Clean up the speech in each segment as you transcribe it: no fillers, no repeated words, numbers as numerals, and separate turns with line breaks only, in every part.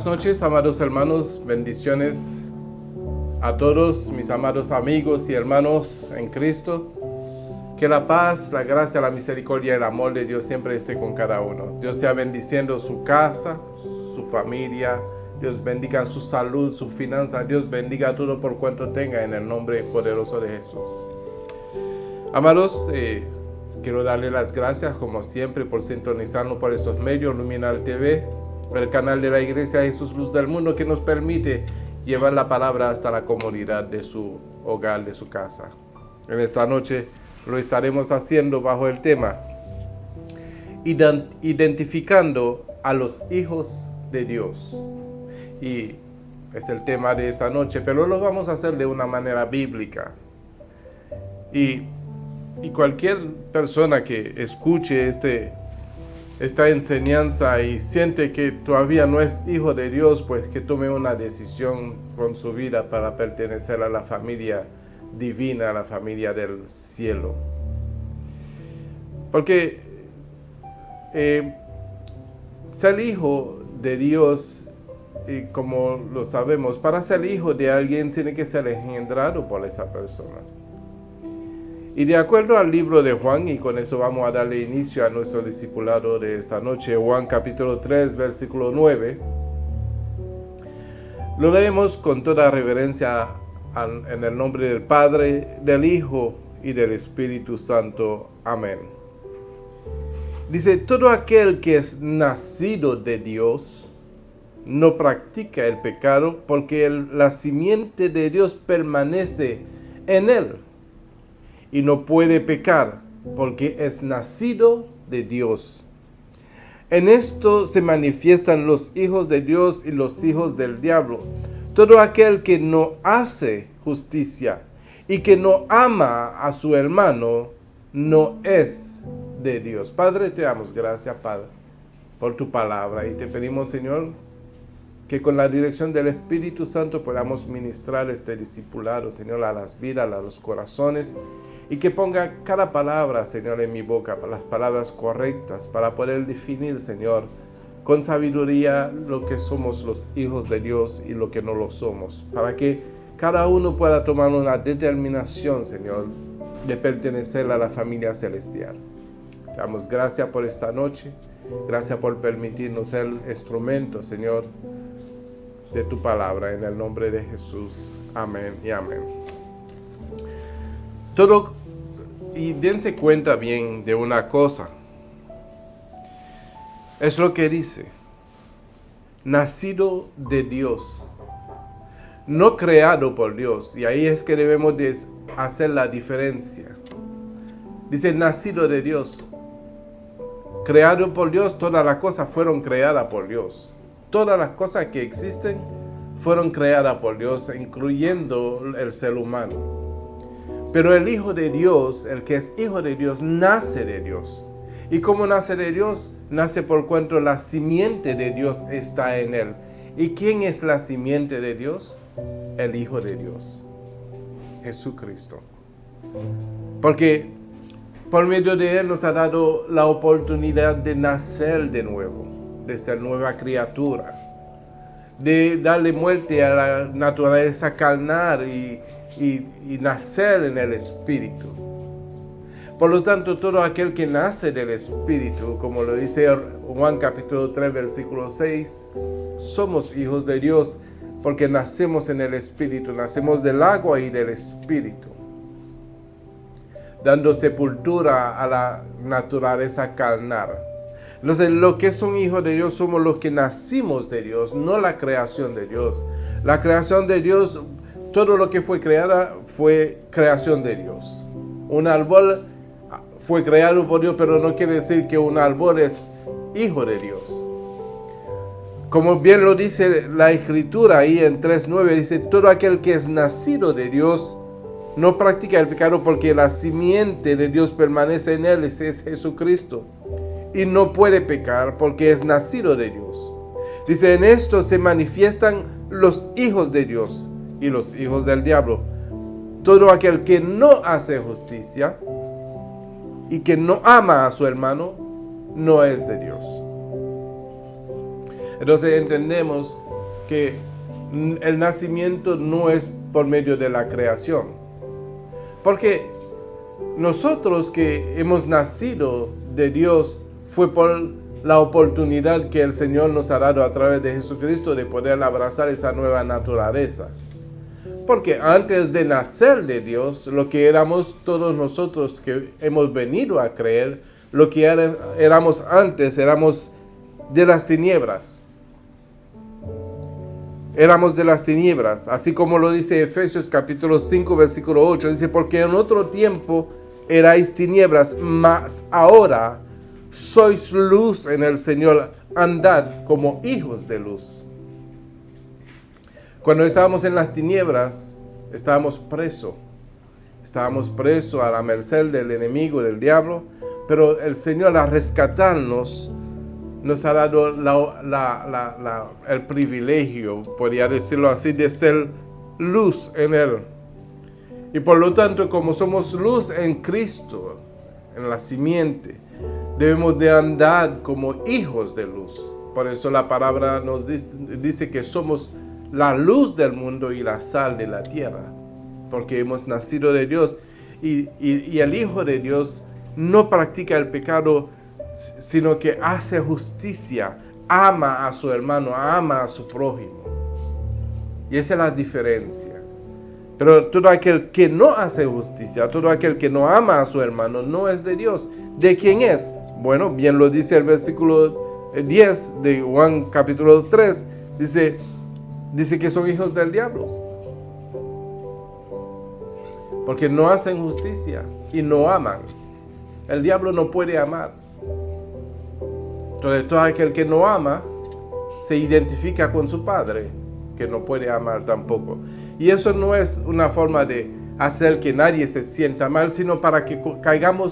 noches, amados hermanos, bendiciones a todos mis amados amigos y hermanos en Cristo. Que la paz, la gracia, la misericordia y el amor de Dios siempre esté con cada uno. Dios sea bendiciendo su casa, su familia. Dios bendiga su salud, su finanza. Dios bendiga todo por cuanto tenga en el nombre poderoso de Jesús. Amados, quiero darle las gracias como siempre por sintonizarnos por estos medios, Luminal TV, el canal de la Iglesia Jesús Luz del Mundo, que nos permite llevar la palabra hasta la comodidad de su hogar, de su casa. En esta noche lo estaremos haciendo bajo el tema identificando a los hijos de Dios. Y es el tema de esta noche, pero lo vamos a hacer de una manera bíblica. Y cualquier persona que escuche esta enseñanza y siente que todavía no es hijo de Dios, pues que tome una decisión con su vida para pertenecer a la familia divina, a la familia del cielo. Porque ser hijo de Dios, y como lo sabemos, para ser hijo de alguien tiene que ser engendrado por esa persona. Y de acuerdo al libro de Juan, y con eso vamos a darle inicio a nuestro discipulado de esta noche, Juan capítulo 3, versículo 9, lo leemos con toda reverencia en el nombre del Padre, del Hijo y del Espíritu Santo. Amén. Dice, todo aquel que es nacido de Dios no practica el pecado, porque la simiente de Dios permanece en él. Y no puede pecar, porque es nacido de Dios. En esto se manifiestan los hijos de Dios y los hijos del diablo. Todo aquel que no hace justicia y que no ama a su hermano, no es de Dios. Padre, te damos gracias, Padre, por tu palabra. Y te pedimos, Señor, que con la dirección del Espíritu Santo podamos ministrar este discipulado, Señor, a las vidas, a los corazones. Y que ponga cada palabra, Señor, en mi boca, las palabras correctas, para poder definir, Señor, con sabiduría lo que somos los hijos de Dios y lo que no lo somos. Para que cada uno pueda tomar una determinación, Señor, de pertenecer a la familia celestial. Te damos gracias por esta noche. Gracias por permitirnos ser instrumentos, Señor, de tu palabra. En el nombre de Jesús. Amén y amén. Y dense cuenta bien de una cosa. Es lo que dice. Nacido de Dios. No creado por Dios. Y ahí es que debemos de hacer la diferencia. Dice nacido de Dios. Creado por Dios, todas las cosas fueron creadas por Dios. Todas las cosas que existen fueron creadas por Dios, incluyendo el ser humano. Pero el Hijo de Dios, el que es Hijo de Dios, nace de Dios. ¿Y cómo nace de Dios? Nace por cuanto la simiente de Dios está en él. ¿Y quién es la simiente de Dios? El Hijo de Dios, Jesucristo. Porque por medio de él nos ha dado la oportunidad de nacer de nuevo, de ser nueva criatura, de darle muerte a la naturaleza carnal y nacer en el Espíritu. Por lo tanto, todo aquel que nace del Espíritu, como lo dice Juan capítulo 3, versículo 6, somos hijos de Dios porque nacemos en el Espíritu, nacemos del agua y del Espíritu, dando sepultura a la naturaleza carnal. Entonces, los que son hijos de Dios somos los que nacimos de Dios, no la creación de Dios. La creación de Dios, todo lo que fue creada fue creación de Dios. Un árbol fue creado por Dios, pero no quiere decir que un árbol es hijo de Dios. Como bien lo dice la Escritura ahí en 3:9, dice, todo aquel que es nacido de Dios no practica el pecado, porque la simiente de Dios permanece en él, ese es Jesucristo. Y no puede pecar porque es nacido de Dios. Dice, en esto se manifiestan los hijos de Dios y los hijos del diablo. Todo aquel que no hace justicia y que no ama a su hermano, no es de Dios. Entonces entendemos que el nacimiento no es por medio de la creación. Porque nosotros que hemos nacido de Dios fue por la oportunidad que el Señor nos ha dado a través de Jesucristo de poder abrazar esa nueva naturaleza. Porque antes de nacer de Dios, lo que éramos todos nosotros que hemos venido a creer, lo que éramos antes, éramos de las tinieblas. Éramos de las tinieblas, así como lo dice Efesios capítulo 5, versículo 8. Dice, porque en otro tiempo erais tinieblas, mas ahora sois luz en el Señor, andad como hijos de luz. Cuando estábamos en las tinieblas, estábamos presos a la merced del enemigo, del diablo, pero el Señor al rescatarnos, nos ha dado el privilegio, podría decirlo así, de ser luz en Él. Y por lo tanto, como somos luz en Cristo, en la simiente, debemos de andar como hijos de luz. Por eso la palabra nos dice que somos la luz del mundo y la sal de la tierra, porque hemos nacido de Dios. Y el Hijo de Dios no practica el pecado, sino que hace justicia, ama a su hermano, ama a su prójimo. Y esa es la diferencia. Pero todo aquel que no hace justicia, todo aquel que no ama a su hermano, no es de Dios. ¿De quién es? Bueno, bien lo dice el versículo 10 de Juan capítulo 3. Dice que son hijos del diablo. Porque no hacen justicia y no aman. El diablo no puede amar. Entonces todo aquel que no ama se identifica con su padre, que no puede amar tampoco. Y eso no es una forma de hacer que nadie se sienta mal, sino para que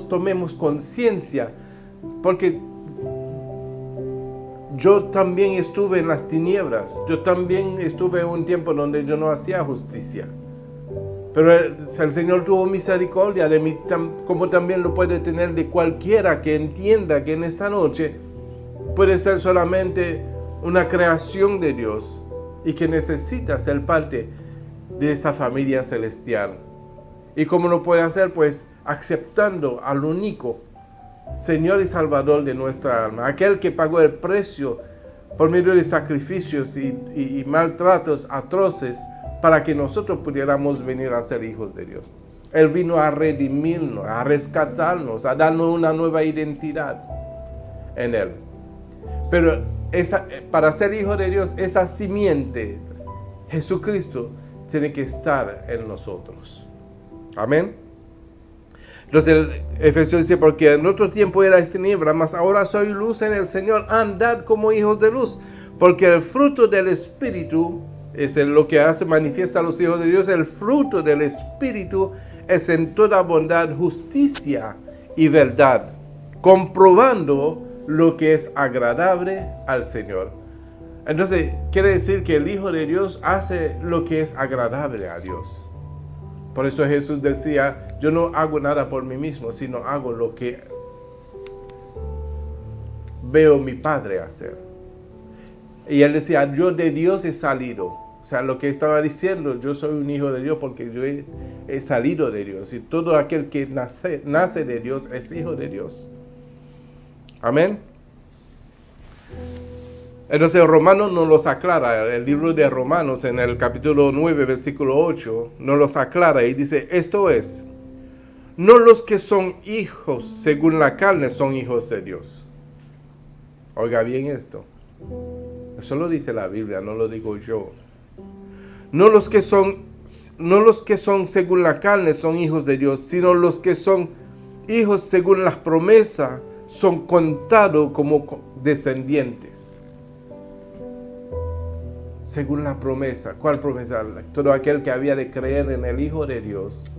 tomemos conciencia. Porque yo también estuve en las tinieblas, yo también estuve en un tiempo donde yo no hacía justicia. Pero el Señor tuvo misericordia de mí, como también lo puede tener de cualquiera que entienda que en esta noche puede ser solamente una creación de Dios y que necesita ser parte de esa familia celestial. ¿Y cómo lo puede hacer? Pues aceptando al único Señor y Salvador de nuestra alma, aquel que pagó el precio por medio de sacrificios y maltratos atroces para que nosotros pudiéramos venir a ser hijos de Dios. Él vino a redimirnos, a rescatarnos, a darnos una nueva identidad en Él. Pero para ser hijo de Dios, esa simiente, Jesucristo, tiene que estar en nosotros. Amén. Entonces el Efesios dice, porque en otro tiempo era tiniebla, mas ahora soy luz en el Señor, andad como hijos de luz. Porque el fruto del Espíritu, es lo que hace manifiesta a los hijos de Dios, el fruto del Espíritu es en toda bondad, justicia y verdad, comprobando lo que es agradable al Señor. Entonces, quiere decir que el Hijo de Dios hace lo que es agradable a Dios. Por eso Jesús decía, yo no hago nada por mí mismo, sino hago lo que veo mi Padre hacer. Y Él decía, yo de Dios he salido. O sea, lo que estaba diciendo, yo soy un hijo de Dios porque yo he salido de Dios. Y todo aquel que nace de Dios es hijo de Dios. Amén. Entonces Romanos nos los aclara, el libro de Romanos en el capítulo 9, versículo 8, nos los aclara y dice, esto es, no los que son hijos según la carne son hijos de Dios. Oiga bien esto, eso lo dice la Biblia, no lo digo yo. No los que son según la carne son hijos de Dios, sino los que son hijos según las promesas son contados como descendientes. Según la promesa. ¿Cuál promesa? Todo aquel que había de creer en el Hijo de Dios,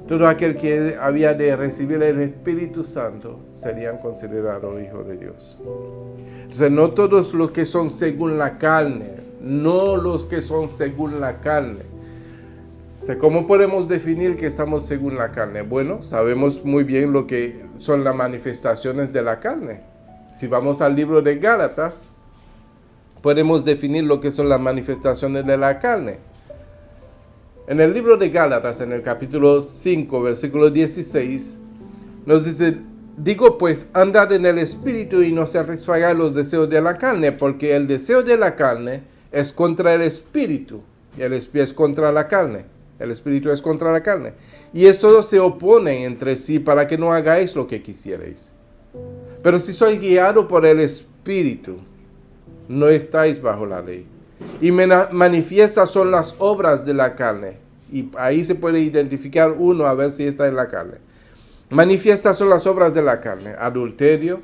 todo aquel que había de recibir el Espíritu Santo, serían considerados hijos de Dios. Entonces, no todos los que son según la carne, no los que son según la carne. O sea, ¿cómo podemos definir que estamos según la carne? Bueno, sabemos muy bien lo que son las manifestaciones de la carne. Si vamos al libro de Gálatas, podemos definir lo que son las manifestaciones de la carne. En el libro de Gálatas, en el capítulo 5, versículo 16, nos dice: digo pues, andad en el Espíritu y no satisfagáis los deseos de la carne, porque el deseo de la carne es contra el Espíritu, y el Espíritu es contra la carne. El Espíritu es contra la carne. Y estos dos se oponen entre sí para que no hagáis lo que quisierais. Pero si sois guiados por el Espíritu, no estáis bajo la ley. Y manifiestas son las obras de la carne. Y ahí se puede identificar uno a ver si está en la carne. Manifiestas son las obras de la carne: adulterio,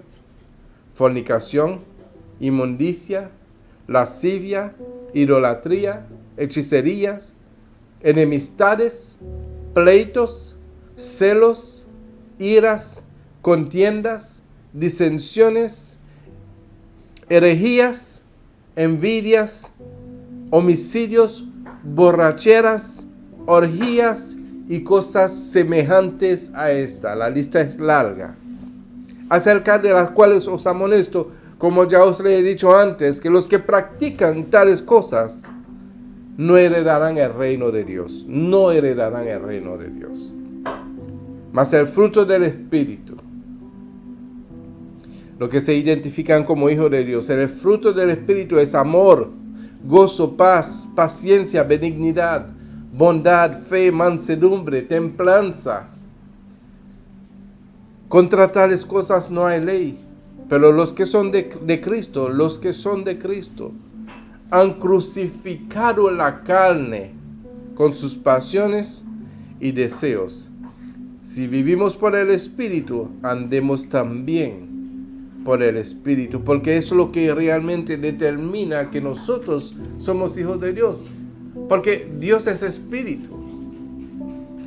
fornicación, inmundicia, lascivia, idolatría, hechicerías, enemistades, pleitos, celos, iras, contiendas, disensiones, herejías, envidias, homicidios, borracheras, orgías y cosas semejantes a esta. La lista es larga, acerca de las cuales os amonesto, como ya os le he dicho antes, que los que practican tales cosas no heredarán el reino de Dios. No heredarán el reino de Dios. Mas el fruto del Espíritu, lo que se identifican como hijos de Dios, el fruto del Espíritu es amor, gozo, paz, paciencia, benignidad, bondad, fe, mansedumbre, templanza. Contra tales cosas no hay ley. Pero los que son de Cristo, han crucificado la carne con sus pasiones y deseos. Si vivimos por el Espíritu, andemos también por el Espíritu, porque eso es lo que realmente determina que nosotros somos hijos de Dios, porque Dios es Espíritu.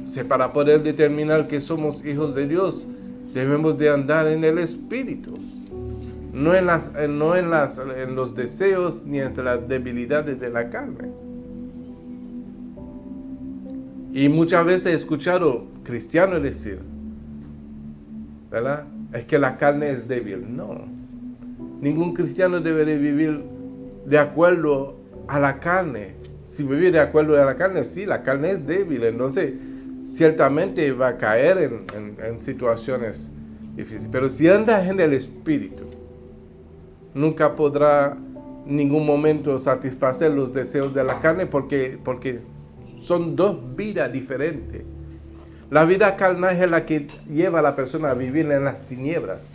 O sea, para poder determinar que somos hijos de Dios, debemos de andar en el Espíritu. No en los deseos ni en las debilidades de la carne. Y muchas veces he escuchado cristianos decir, ¿verdad?, es que la carne es débil. No, ningún cristiano debe de vivir de acuerdo a la carne. Si vive de acuerdo a la carne, sí, la carne es débil, entonces ciertamente va a caer en situaciones difíciles. Pero si andas en el Espíritu, nunca podrá en ningún momento satisfacer los deseos de la carne, porque son dos vidas diferentes. La vida carnal es la que lleva a la persona a vivir en las tinieblas.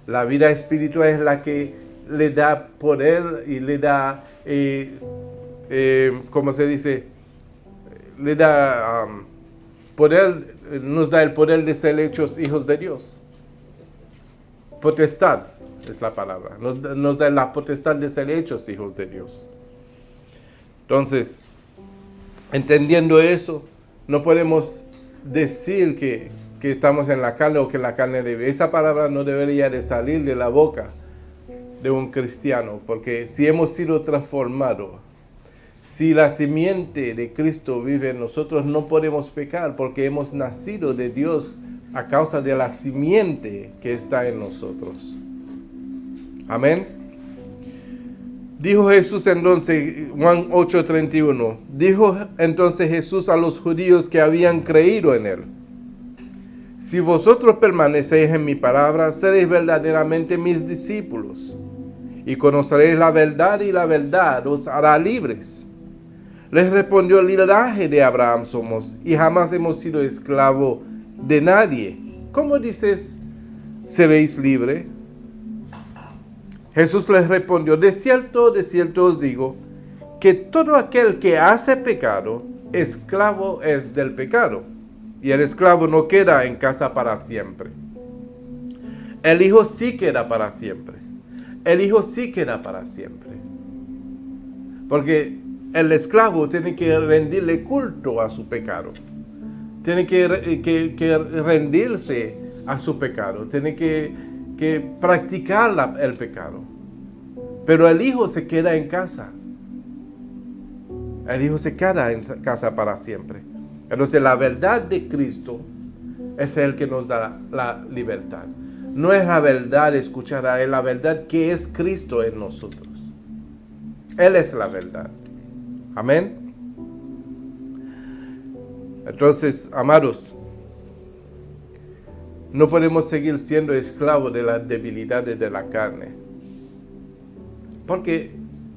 La vida espiritual es la que le da poder y le da, ¿cómo se dice? Le da poder, nos da el poder de ser hechos hijos de Dios. Potestad es la palabra. Nos da la potestad de ser hechos hijos de Dios. Entonces, entendiendo eso, no podemos decir que estamos en la carne o que la carne debe. Esa palabra no debería de salir de la boca de un cristiano, porque si hemos sido transformados, si la simiente de Cristo vive en nosotros, no podemos pecar, porque hemos nacido de Dios a causa de la simiente que está en nosotros. Amén. Dijo Jesús entonces, Juan 8:31, dijo entonces Jesús a los judíos que habían creído en él: si vosotros permanecéis en mi palabra, seréis verdaderamente mis discípulos, y conoceréis la verdad, y la verdad os hará libres. Les respondió: el linaje de Abraham somos, y jamás hemos sido esclavos de nadie. ¿Cómo dices, seréis libres? Jesús les respondió: de cierto os digo, que todo aquel que hace pecado, esclavo es del pecado. Y el esclavo no queda en casa para siempre. El Hijo sí queda para siempre. El Hijo sí queda para siempre. Porque el esclavo tiene que rendirle culto a su pecado. Tiene que rendirse a su pecado. Tiene que practicar el pecado. Pero el Hijo se queda en casa. El Hijo se queda en casa para siempre. Entonces la verdad de Cristo es el que nos da la libertad. No es la verdad escuchada, es la verdad que es Cristo en nosotros. Él es la verdad. Amén. Entonces, amados, no podemos seguir siendo esclavos de las debilidades de la carne. Porque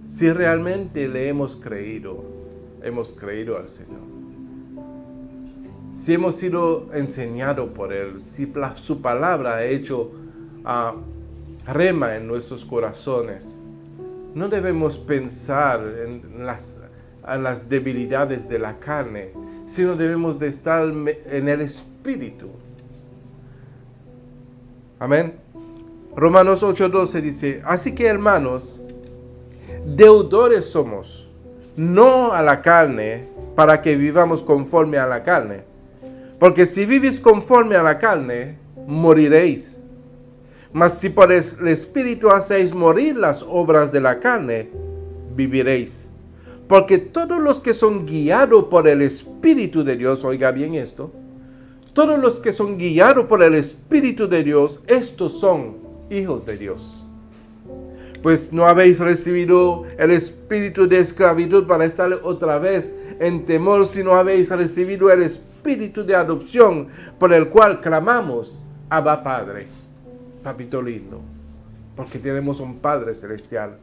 si realmente le hemos creído al Señor, si hemos sido enseñados por Él, si su palabra ha hecho rema en nuestros corazones, no debemos pensar en las debilidades de la carne, sino debemos de estar en el Espíritu. Amén. Romanos 8:12 dice, así que hermanos, deudores somos, no a la carne, para que vivamos conforme a la carne. Porque si vivís conforme a la carne, moriréis. Mas si por el Espíritu hacéis morir las obras de la carne, viviréis. Porque todos los que son guiados por el Espíritu de Dios, oiga bien esto, todos los que son guiados por el Espíritu de Dios, estos son hijos de Dios. Pues no habéis recibido el espíritu de esclavitud para estar otra vez en temor, sino habéis recibido el espíritu de adopción, por el cual clamamos, Abba Padre. Papito lindo, porque tenemos un Padre celestial.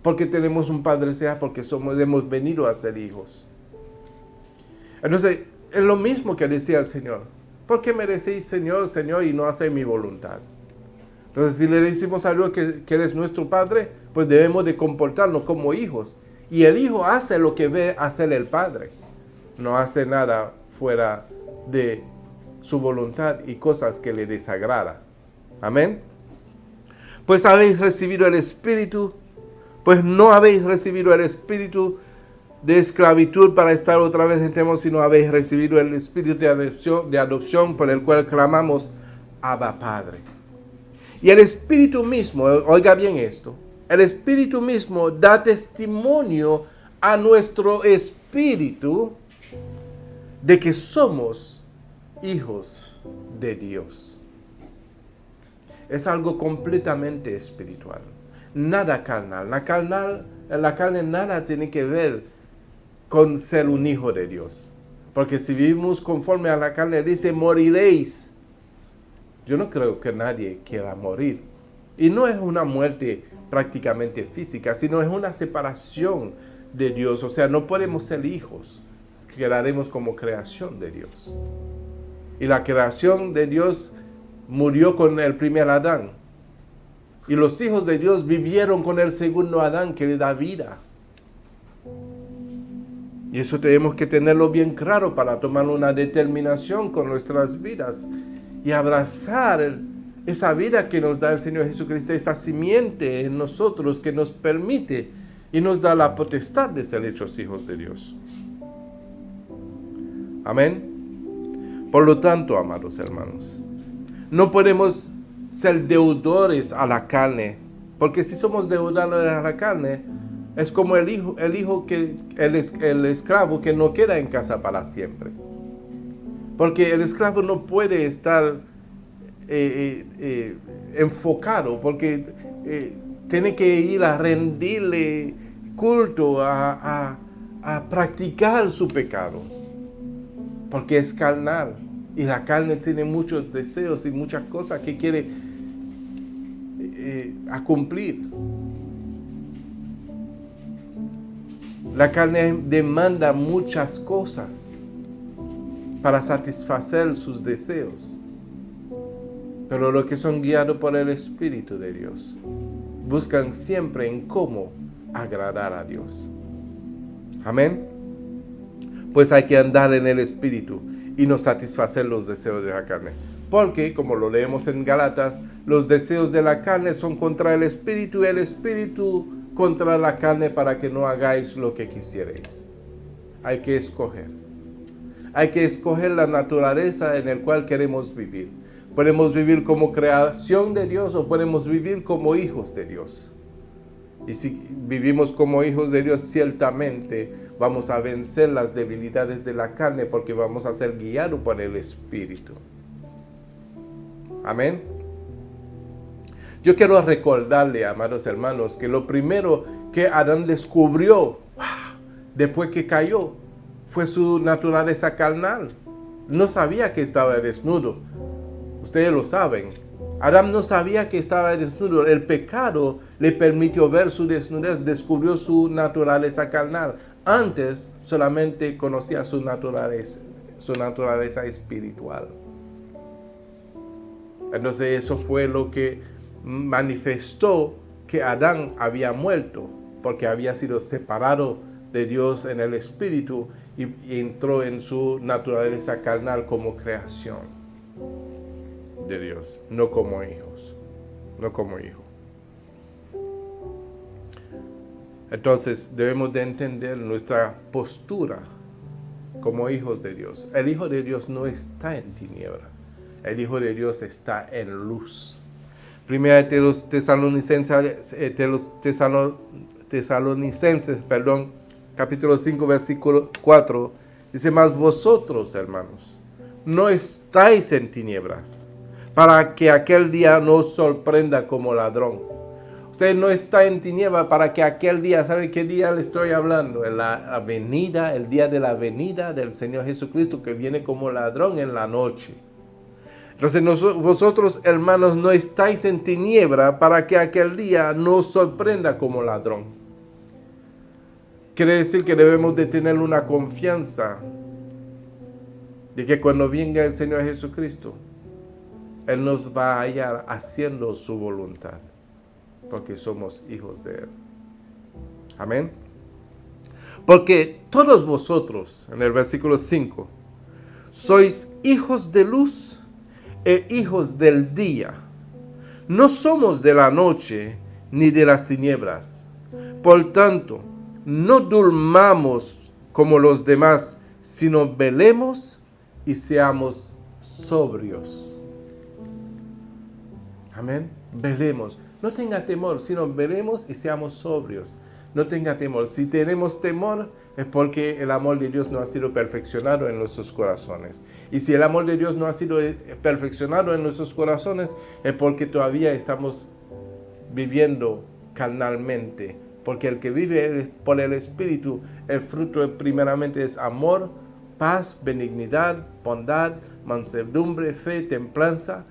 Porque tenemos un Padre celestial, porque hemos venido a ser hijos. Entonces, es lo mismo que decía el Señor. ¿Por qué me decís Señor, Señor, y no hacéis mi voluntad? Entonces, si le decimos a Dios que Él es nuestro Padre, pues debemos de comportarnos como hijos. Y el hijo hace lo que ve hacer el Padre. No hace nada fuera de su voluntad y cosas que le desagrada. Amén. Pues habéis recibido el Espíritu, pues no habéis recibido el Espíritu de esclavitud para estar otra vez en temor, sino habéis recibido el Espíritu de adopción por el cual clamamos, Abba Padre. Y el Espíritu mismo, oiga bien esto, el Espíritu mismo da testimonio a nuestro espíritu de que somos hijos de Dios. Es algo completamente espiritual, nada carnal. La carne nada tiene que ver con ser un hijo de Dios. Porque si vivimos conforme a la carne, dice, moriréis. Yo no creo que nadie quiera morir. Y no es una muerte prácticamente física, sino es una separación de Dios. O sea, no podemos ser hijos. Quedaremos como creación de Dios. Y la creación de Dios murió con el primer Adán. Y los hijos de Dios vivieron con el segundo Adán, que le da vida. Y eso tenemos que tenerlo bien claro para tomar una determinación con nuestras vidas y abrazar esa vida que nos da el Señor Jesucristo, esa simiente en nosotros que nos permite y nos da la potestad de ser hechos hijos de Dios. Amén. Por lo tanto, amados hermanos, no podemos ser deudores a la carne, porque si somos deudores a la carne, es como el esclavo que no queda en casa para siempre. Porque el esclavo no puede estar enfocado, porque tiene que ir a rendirle culto, a practicar su pecado. Porque es carnal. Y la carne tiene muchos deseos y muchas cosas que quiere cumplir. La carne demanda muchas cosas para satisfacer sus deseos. Pero los que son guiados por el Espíritu de Dios buscan siempre en cómo agradar a Dios. Amén. Pues hay que andar en el Espíritu y no satisfacer los deseos de la carne. Porque, como lo leemos en Gálatas, los deseos de la carne son contra el Espíritu y el Espíritu contra la carne, para que no hagáis lo que quisierais. Hay que escoger. Hay que escoger la naturaleza en la cual queremos vivir. Podemos vivir como creación de Dios o podemos vivir como hijos de Dios. Y si vivimos como hijos de Dios, ciertamente vamos a vencer las debilidades de la carne, porque vamos a ser guiados por el Espíritu. Amén. Yo quiero recordarle, amados hermanos, que lo primero que Adán descubrió después que cayó fue su naturaleza carnal. No sabía que estaba desnudo. Ustedes lo saben. Adán no sabía que estaba desnudo. El pecado le permitió ver su desnudez, descubrió su naturaleza carnal. Antes solamente conocía su naturaleza espiritual. Entonces eso fue lo que manifestó que Adán había muerto, porque había sido separado de Dios en el espíritu y entró en su naturaleza carnal como creación de Dios, no como hijos, no como hijo. Entonces debemos de entender nuestra postura como hijos de Dios. El Hijo de Dios no está en tiniebla, el Hijo de Dios está en luz. Primera de los Tesalonicenses, capítulo 5, versículo 4, dice: mas vosotros, hermanos, no estáis en tinieblas, para que aquel día no os sorprenda como ladrón. Usted no está en tinieblas para que aquel día, ¿sabe qué día le estoy hablando? En la venida, el día de la venida del Señor Jesucristo, que viene como ladrón en la noche. Entonces vosotros, hermanos, no estáis en tiniebla para que aquel día no os sorprenda como ladrón. Quiere decir que debemos de tener una confianza de que cuando venga el Señor Jesucristo, Él nos va a hallar haciendo su voluntad, porque somos hijos de Él. Amén. Porque todos vosotros, en el versículo 5, sois hijos de luz e hijos del día. No somos de la noche ni de las tinieblas. Por tanto, no durmamos como los demás, sino velemos y seamos sobrios. Amén. Velemos. No tenga temor, sino velemos y seamos sobrios. No tenga temor. Si tenemos temor, es porque el amor de Dios no ha sido perfeccionado en nuestros corazones. Y si el amor de Dios no ha sido perfeccionado en nuestros corazones, es porque todavía estamos viviendo carnalmente. Porque el que vive por el Espíritu, el fruto primeramente es amor, paz, benignidad, bondad, mansedumbre, fe, templanza.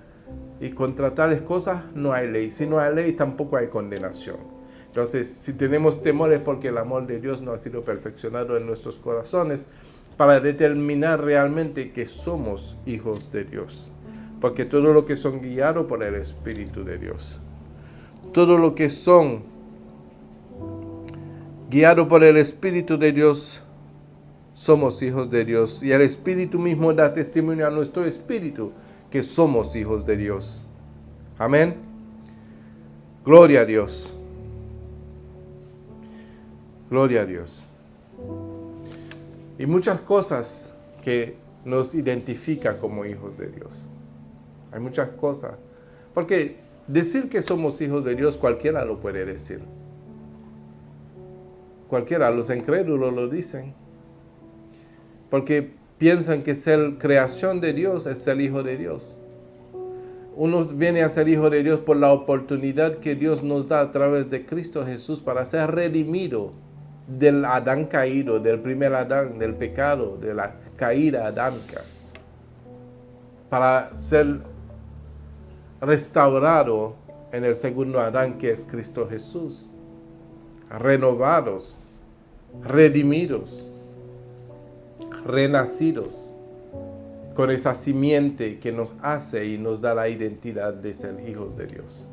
Y contra tales cosas no hay ley. Si no hay ley, tampoco hay condenación. Entonces, si tenemos temor es porque el amor de Dios no ha sido perfeccionado en nuestros corazones para determinar realmente que somos hijos de Dios. Porque todo lo que son guiados por el Espíritu de Dios, todo lo que son guiados por el Espíritu de Dios, somos hijos de Dios. Y el Espíritu mismo da testimonio a nuestro espíritu que somos hijos de Dios. Amén. Gloria a Dios. Gloria a Dios. Y muchas cosas que nos identifican como hijos de Dios. Hay muchas cosas. Porque decir que somos hijos de Dios, cualquiera lo puede decir. Cualquiera, los incrédulos lo dicen. Porque piensan que ser creación de Dios es ser hijo de Dios. Uno viene a ser hijo de Dios por la oportunidad que Dios nos da a través de Cristo Jesús para ser redimido del Adán caído, del primer Adán, del pecado, de la caída adámica, para ser restaurado en el segundo Adán, que es Cristo Jesús, renovados, redimidos, renacidos, con esa simiente que nos hace y nos da la identidad de ser hijos de Dios.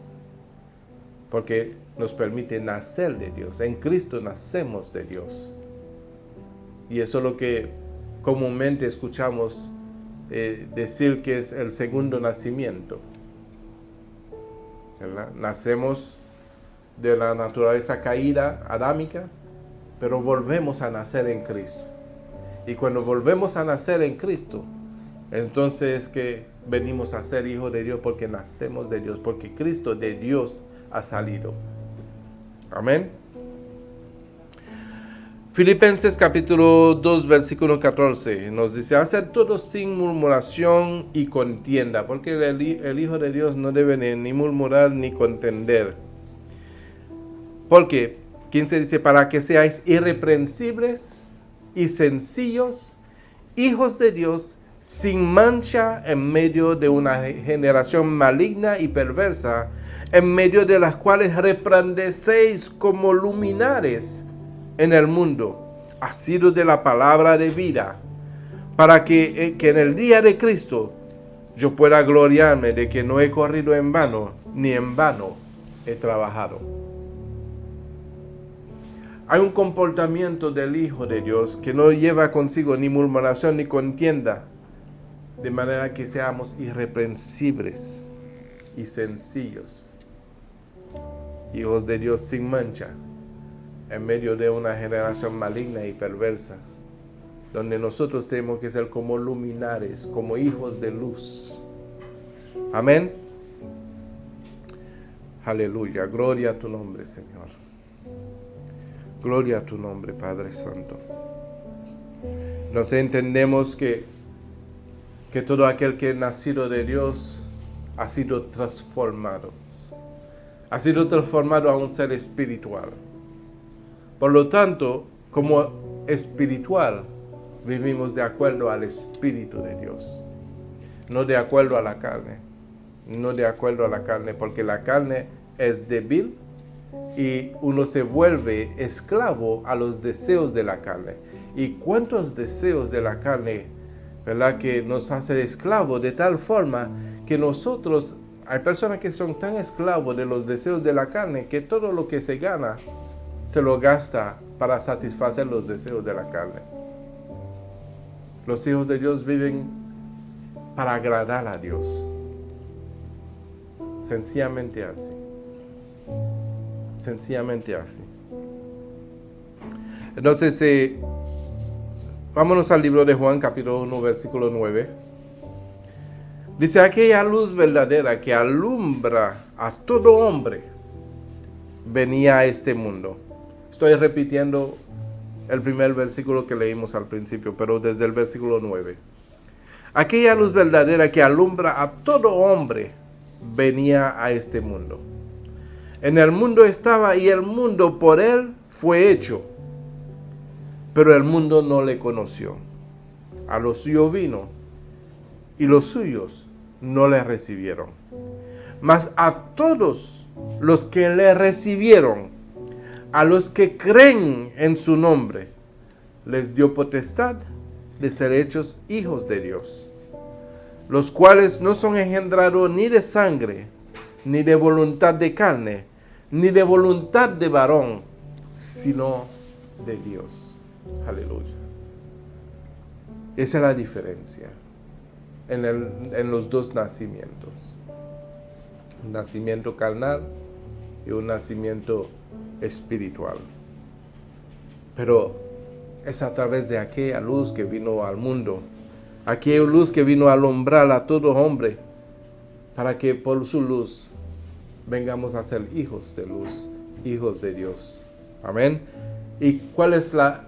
Porque nos permite nacer de Dios. En Cristo nacemos de Dios. Y eso es lo que comúnmente escuchamos decir que es el segundo nacimiento. ¿Verdad? Nacemos de la naturaleza caída adámica, pero volvemos a nacer en Cristo. Y cuando volvemos a nacer en Cristo, entonces es que venimos a ser hijos de Dios, porque nacemos de Dios, porque Cristo de Dios ha salido. Amén. Filipenses capítulo 2, versículo 14 nos dice: hacer todo sin murmuración y contienda, porque el Hijo de Dios no debe ni murmurar ni contender. Porque 15 dice, para que seáis irreprensibles y sencillos, hijos de Dios, sin mancha en medio de una generación maligna y perversa, en medio de las cuales resplandecéis como luminares en el mundo, asidos de la palabra de vida, para que en el día de Cristo yo pueda gloriarme de que no he corrido en vano, ni en vano he trabajado. Hay un comportamiento del Hijo de Dios que no lleva consigo ni murmuración ni contienda, de manera que seamos irreprensibles y sencillos, hijos de Dios sin mancha, en medio de una generación maligna y perversa, donde nosotros tenemos que ser como luminares, como hijos de luz. Amén. Aleluya. Gloria a tu nombre, Señor. Gloria a tu nombre, Padre Santo. Nos entendemos que todo aquel que es nacido de Dios ha sido transformado. Ha sido transformado a un ser espiritual. Por lo tanto, como espiritual, vivimos de acuerdo al Espíritu de Dios. No de acuerdo a la carne. No de acuerdo a la carne, porque la carne es débil y uno se vuelve esclavo a los deseos de la carne. ¿Y cuántos deseos de la carne, verdad, que nos hace esclavos de tal forma que nosotros, hay personas que son tan esclavos de los deseos de la carne que todo lo que se gana se lo gasta para satisfacer los deseos de la carne? Los hijos de Dios viven para agradar a Dios. Sencillamente así. Sencillamente así. Entonces, vámonos al libro de Juan, capítulo 1, versículo 9. Dice, aquella luz verdadera que alumbra a todo hombre venía a este mundo. Estoy repitiendo el primer versículo que leímos al principio, pero desde el versículo 9. Aquella luz verdadera que alumbra a todo hombre venía a este mundo. En el mundo estaba y el mundo por él fue hecho, pero el mundo no le conoció. A lo suyo vino y los suyos no le recibieron. Mas a todos los que le recibieron, a los que creen en su nombre, les dio potestad de ser hechos hijos de Dios, los cuales no son engendrados ni de sangre, ni de voluntad de carne, ni de voluntad de varón, sino de Dios. Aleluya. Esa es la diferencia en los dos nacimientos. Un nacimiento carnal y un nacimiento espiritual. Pero es a través de aquella luz que vino al mundo, aquella luz que vino a alumbrar a todo hombre, para que por su luz vengamos a ser hijos de luz, hijos de Dios. Amén. ¿Y cuál es la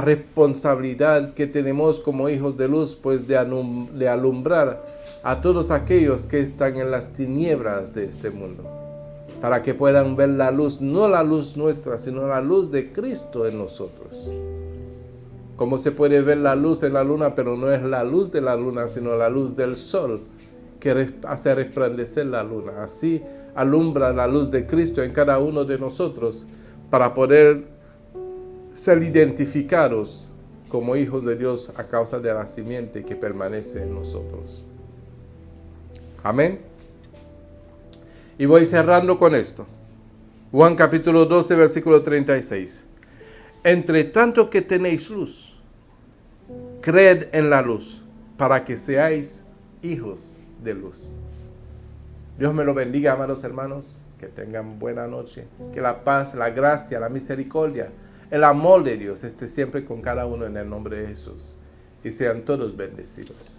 responsabilidad que tenemos como hijos de luz? Pues de alumbrar a todos aquellos que están en las tinieblas de este mundo, para que puedan ver la luz, no la luz nuestra, sino la luz de Cristo en nosotros. Como se puede ver la luz en la luna, pero no es la luz de la luna, sino la luz del sol que hace resplandecer la luna. Así alumbra la luz de Cristo en cada uno de nosotros para poder ser identificados como hijos de Dios a causa de la simiente que permanece en nosotros. Amén. Y voy cerrando con esto. Juan capítulo 12, versículo 36. Entre tanto que tenéis luz, creed en la luz, para que seáis hijos de luz. Dios me lo bendiga, amados hermanos. Que tengan buena noche. Que la paz, la gracia, la misericordia, el amor de Dios esté siempre con cada uno en el nombre de Jesús. Y sean todos bendecidos.